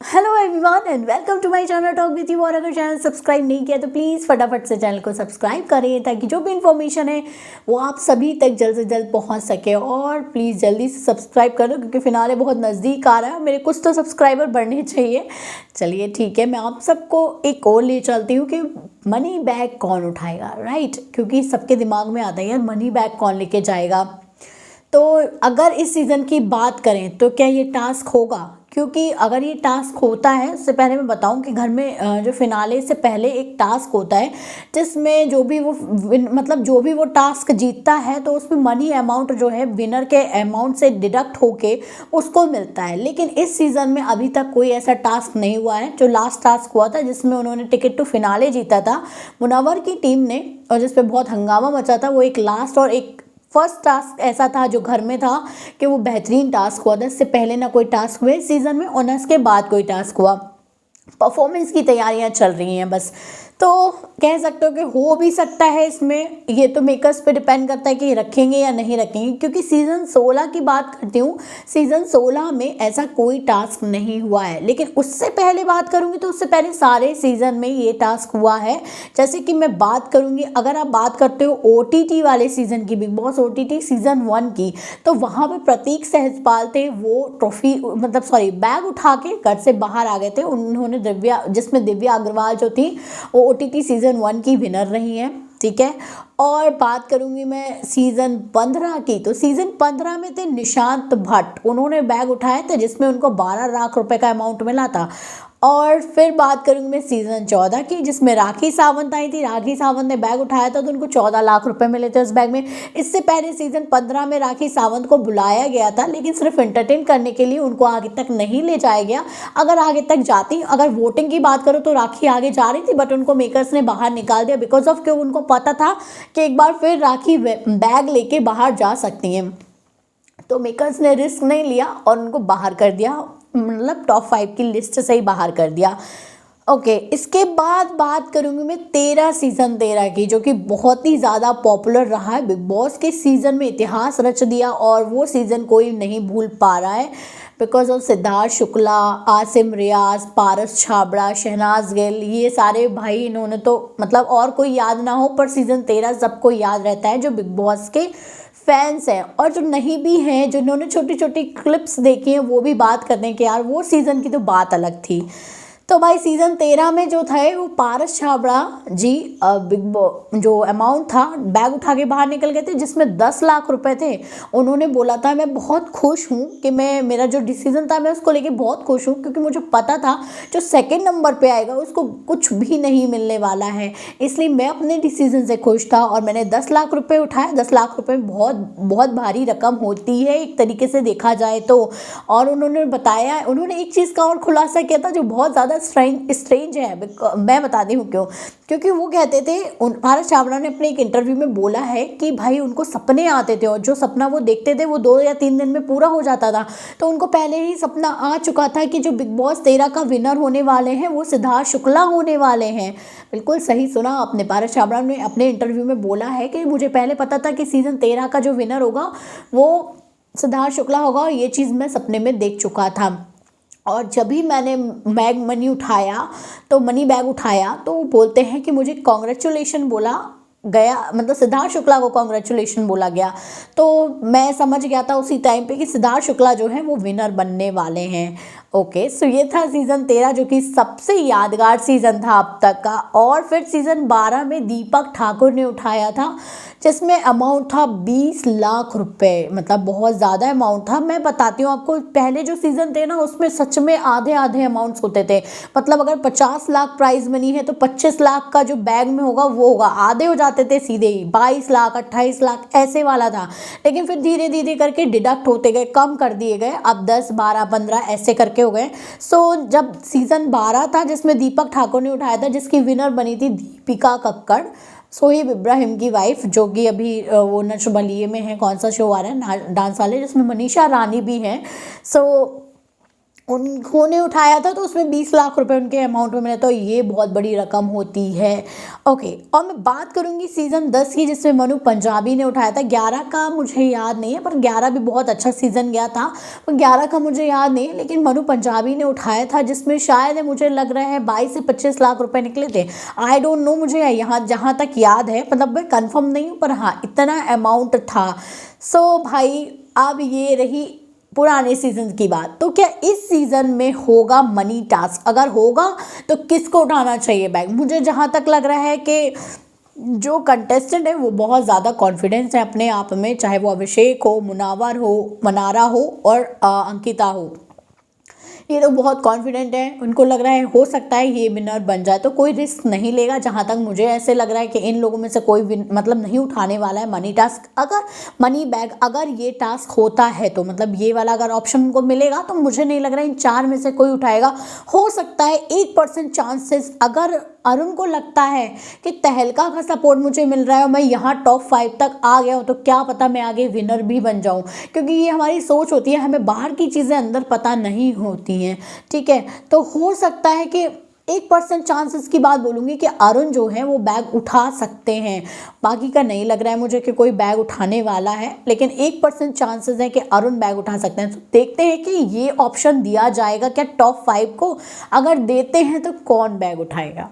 Hello everyone and welcome to my channel talk with you. और अगर channel subscribe नहीं किया तो प्लीज़ फटाफट से चैनल को सब्सक्राइब करें ताकि जो भी इन्फॉर्मेशन है वो आप सभी तक जल्द से जल्द पहुंच सके। और प्लीज़ जल्दी से सब्सक्राइब करो क्योंकि फिनाले बहुत नज़दीक आ रहा है, मेरे कुछ तो सब्सक्राइबर बढ़ने चाहिए। चलिए ठीक है, मैं आप सबको एक और ले चलती हूँ कि मनी बैग कौन उठाएगा, राइट। क्योंकि सबके दिमाग में आता है यार मनी बैग कौन लेके जाएगा। तो अगर इस सीज़न की बात करें तो क्या ये टास्क होगा? क्योंकि अगर ये टास्क होता है, उससे पहले मैं बताऊं कि घर में जो फिनाले से पहले एक टास्क होता है जिसमें जो भी वो मतलब जो भी वो टास्क जीतता है तो उसमें मनी अमाउंट जो है विनर के अमाउंट से डिडक्ट होके उसको मिलता है। लेकिन इस सीज़न में अभी तक कोई ऐसा टास्क नहीं हुआ है। जो लास्ट टास्क हुआ था जिसमें उन्होंने टिकट टू फिनाले जीता था मुनव्वर की टीम ने, और जिस पे बहुत हंगामा मचा था, वो एक लास्ट और एक फर्स्ट टास्क ऐसा था जो घर में था कि वो बेहतरीन टास्क हुआ था। इससे पहले ना कोई टास्क हुए सीज़न में और ना इसके बाद कोई टास्क हुआ। परफॉर्मेंस की तैयारियां चल रही हैं बस। तो कह सकते हो कि हो भी सकता है इसमें, ये तो मेकर्स पे डिपेंड करता है कि रखेंगे या नहीं रखेंगे। क्योंकि सीज़न 16 की बात करती हूँ, सीज़न 16 में ऐसा कोई टास्क नहीं हुआ है। लेकिन उससे पहले बात करूँगी तो उससे पहले सारे सीज़न में ये टास्क हुआ है। जैसे कि मैं बात करूँगी, अगर आप बात करते हो OTT वाले सीज़न की, बिग बॉस OTT सीज़न 1 की, तो वहाँ पे प्रतीक सहजपाल थे, वो ट्रॉफी मतलब सॉरी बैग उठा के घर से बाहर आ गए थे। उन्होंने दिव्या, जिसमें दिव्या अग्रवाल जो थी वो OTT सीज़न 1 की विनर रही हैं, ठीक है। और बात करूंगी मैं सीज़न 15 की, तो सीज़न 15 में थे निशांत भट्ट, उन्होंने बैग उठाए थे जिसमें उनको 12 लाख रुपए का अमाउंट मिला था। और फिर बात करूंगी मैं सीज़न 14 की, जिसमें राखी सावंत आई थी। राखी सावंत ने बैग उठाया था तो उनको 14 लाख रुपए मिले थे उस बैग में। इससे पहले सीज़न 15 में राखी सावंत को बुलाया गया था लेकिन सिर्फ एंटरटेन करने के लिए, उनको आगे तक नहीं ले जाया गया। अगर आगे तक जाती, अगर वोटिंग की बात करो तो राखी आगे जा रही थी बट उनको मेकर्स ने बाहर निकाल दिया बिकॉज ऑफ कि उनको पता था कि एक बार फिर राखी बैग लेके बाहर जा सकती हैं। तो मेकर्स ने रिस्क नहीं लिया और उनको बाहर कर दिया, मतलब टॉप 5 की लिस्ट से ही बाहर कर दिया। ओके, इसके बाद बात करूंगी मैं सीज़न 13 की, जो कि बहुत ही ज़्यादा पॉपुलर रहा है। बिग बॉस के सीज़न में इतिहास रच दिया और वो सीज़न कोई नहीं भूल पा रहा है बिकॉज ऑफ सिद्धार्थ शुक्ला, आसिम रियाज, पारस छाबड़ा, शहनाज गिल, ये सारे भाई इन्होंने तो मतलब और कोई याद ना हो पर सीज़न 13 सबको याद रहता है जो बिग बॉस के फैंस हैं। और जो नहीं भी हैं, जिन्होंने छोटी छोटी क्लिप्स देखी हैं, वो भी बात करते हैं कि यार वो सीज़न की तो बात अलग थी। तो भाई सीज़न 13 में जो थे वो पारस छाबड़ा जी जो अमाउंट था बैग उठा के बाहर निकल गए थे जिसमें 10 लाख रुपए थे। उन्होंने बोला था मैं बहुत खुश हूँ कि मेरा जो डिसीजन था मैं उसको लेके बहुत खुश हूँ क्योंकि मुझे पता था जो सेकंड नंबर पे आएगा उसको कुछ भी नहीं मिलने वाला है, इसलिए मैं अपने डिसीजन से खुश था और मैंने 10 लाख रुपए उठाए। 10 लाख रुपए बहुत बहुत भारी रकम होती है एक तरीके से देखा जाए तो। और उन्होंने बताया, उन्होंने एक चीज़ का और खुलासा किया था जो बहुत ज़्यादा स्ट्रेंज है, मैं बताती हूँ क्यों। क्योंकि वो कहते थे, पारस छाबड़ा ने अपने एक इंटरव्यू में बोला है कि भाई उनको सपने आते थे और जो सपना वो देखते थे वो 2 या 3 दिन में पूरा हो जाता था। तो उनको पहले ही सपना आ चुका था कि जो बिग बॉस 13 का विनर होने वाले हैं वो सिद्धार्थ शुक्ला होने वाले हैं। बिल्कुल सही सुना आपने, पारस छाबड़ा ने अपने इंटरव्यू में बोला है कि मुझे पहले पता था कि सीज़न 13 का जो विनर होगा वो सिद्धार्थ शुक्ला होगा और ये चीज़ मैं सपने में देख चुका था। और जब भी मैंने मनी बैग उठाया तो वो बोलते हैं कि मुझे कॉन्ग्रेचुलेशन बोला गया, मतलब सिद्धार्थ शुक्ला को कॉन्ग्रेचुलेशन बोला गया। तो मैं समझ गया था उसी टाइम पे कि सिद्धार्थ शुक्ला जो है वो विनर बनने वाले हैं। ओके, सो ये था सीज़न 13 जो कि सबसे यादगार सीज़न था अब तक का। और फिर सीज़न 12 में दीपक ठाकुर ने उठाया था जिसमें अमाउंट था 20 लाख रुपए, मतलब बहुत ज़्यादा अमाउंट था। मैं बताती हूँ आपको, पहले जो सीज़न थे ना उसमें सच में आधे आधे अमाउंट्स होते थे। मतलब अगर 50 लाख प्राइज मनी है तो 25 लाख का जो बैग में होगा वो होगा, आधे हो जाते थे सीधे ही। 22 लाख 28 लाख ऐसे वाला था। लेकिन फिर धीरे धीरे करके डिडक्ट होते गए, कम कर दिए गए, अब 10 12 15 ऐसे करके हो गए। सो जब सीज़न 12 था जिसमें दीपक ठाकुर ने उठाया था, जिसकी विनर बनी थी दीपिका कक्कड़, सोहेब इब्राहिम की वाइफ, जो कि अभी वो नच बलिए में है, कौन सा शो आ रहा है डांस वाले जिसमें मनीषा रानी भी हैं। सो उन्होंने उठाया था तो उसमें 20 लाख रुपए उनके अमाउंट में मिले, तो ये बहुत बड़ी रकम होती है। ओके, और मैं बात करूंगी सीज़न 10 की, जिसमें मनु पंजाबी ने उठाया था। 11 का मुझे याद नहीं है, पर 11 भी बहुत अच्छा सीज़न गया था, पर 11 का मुझे याद नहीं है, लेकिन मनु पंजाबी ने उठाया था, जिसमें शायद मुझे लग रहा है 22 से 25 लाख रुपए निकले थे। आई डोंट नो, मुझे यहाँ जहाँ तक याद है, मतलब मैं कन्फर्म नहीं हूँ, पर हाँ इतना अमाउंट था। सो भाई, अब ये रही पुराने सीजन की बात। तो क्या इस सीजन में होगा मनी टास्क? अगर होगा तो किसको उठाना चाहिए बैग? मुझे जहाँ तक लग रहा है कि जो कंटेस्टेंट है वो बहुत ज़्यादा कॉन्फिडेंस है अपने आप में, चाहे वो अभिषेक हो, मुनावर हो, मनारा हो और अंकिता हो। ये लोग बहुत कॉन्फिडेंट हैं, उनको लग रहा है हो सकता है ये विनर बन जाए, तो कोई रिस्क नहीं लेगा। जहाँ तक मुझे ऐसे लग रहा है कि इन लोगों में से कोई मतलब नहीं उठाने वाला है मनी टास्क। अगर मनी बैग, अगर ये टास्क होता है तो मतलब ये वाला अगर ऑप्शन उनको मिलेगा, तो मुझे नहीं लग रहा है इन 4 में से कोई उठाएगा। हो सकता है 1% चांसेस, अगर अरुण को लगता है कि तहलका का सपोर्ट मुझे मिल रहा है और मैं यहाँ टॉप 5 तक आ गया हूँ, तो क्या पता मैं आगे विनर भी बन जाऊँ, क्योंकि ये हमारी सोच होती है, हमें बाहर की चीज़ें अंदर पता नहीं होती हैं। ठीक है, तो हो सकता है कि 1% चांसेस की बात बोलूँगी कि अरुण जो है वो बैग उठा सकते हैं। बाकी का नहीं लग रहा है मुझे कि कोई बैग उठाने वाला है, लेकिन 1% चांसेस है कि अरुण बैग उठा सकते हैं। तो देखते हैं कि ये ऑप्शन दिया जाएगा क्या टॉप 5 को? अगर देते हैं तो कौन बैग उठाएगा।